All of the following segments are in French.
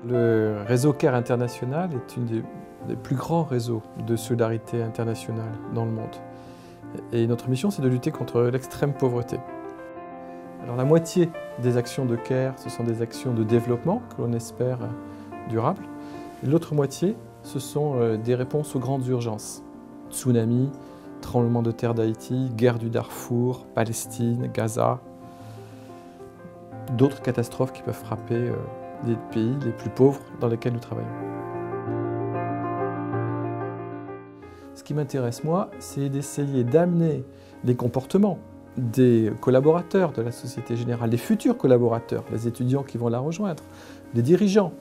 Le réseau CARE International est une des plus grands réseaux de solidarité internationale dans le monde. Et notre mission, c'est de lutter contre l'extrême pauvreté. Alors, la moitié des actions de CARE, ce sont des actions de développement que l'on espère durables. L'autre moitié, ce sont des réponses aux grandes urgences. Tsunami, tremblement de terre d'Haïti, guerre du Darfour, Palestine, Gaza, d'autres catastrophes qui peuvent frapper les pays les plus pauvres dans lesquels nous travaillons. Ce qui m'intéresse, moi, c'est d'essayer d'amener les comportements des collaborateurs de la Société Générale, les futurs collaborateurs, les étudiants qui vont la rejoindre, les dirigeants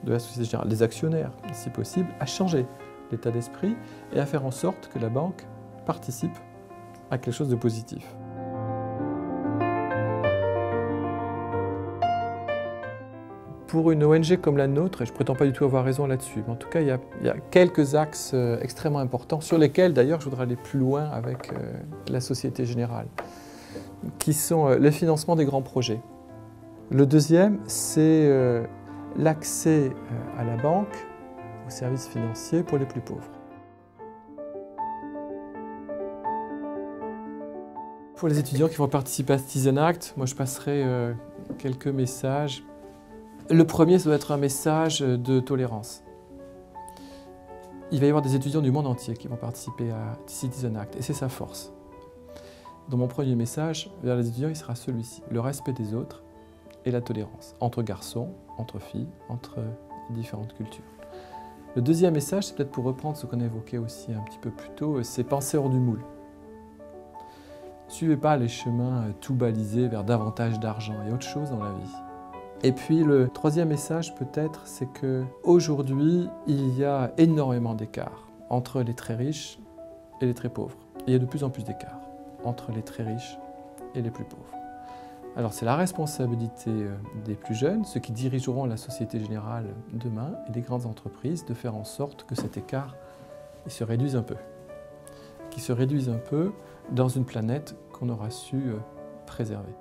de la Société Générale, les actionnaires, si possible, à changer l'état d'esprit et à faire en sorte que la banque participe à quelque chose de positif. Pour une ONG comme la nôtre, et je ne prétends pas du tout avoir raison là-dessus, mais en tout cas, il y a quelques axes extrêmement importants sur lesquels, d'ailleurs, je voudrais aller plus loin avec la Société Générale, qui sont le financement des grands projets. Le deuxième, c'est l'accès à la banque, aux services financiers pour les plus pauvres. Pour les étudiants qui vont participer à Citizen Act, moi je passerai quelques messages. Le premier, ça doit être un message de tolérance. Il va y avoir des étudiants du monde entier qui vont participer à Citizen Act, et c'est sa force. Dans mon premier message vers les étudiants, il sera celui-ci, le respect des autres et la tolérance, entre garçons, entre filles, entre différentes cultures. Le deuxième message, c'est peut-être pour reprendre ce qu'on a évoqué aussi un petit peu plus tôt, c'est penser hors du moule. Ne suivez pas les chemins tout balisés vers davantage d'argent, il y a autre chose dans la vie. Et puis le troisième message peut-être, c'est qu'aujourd'hui, il y a énormément d'écarts entre les très riches et les très pauvres. Il y a de plus en plus d'écarts entre les très riches et les plus pauvres. Alors c'est la responsabilité des plus jeunes, ceux qui dirigeront la Société Générale demain et les grandes entreprises, de faire en sorte que cet écart se réduise un peu. Qu'il se réduise un peu dans une planète qu'on aura su préserver.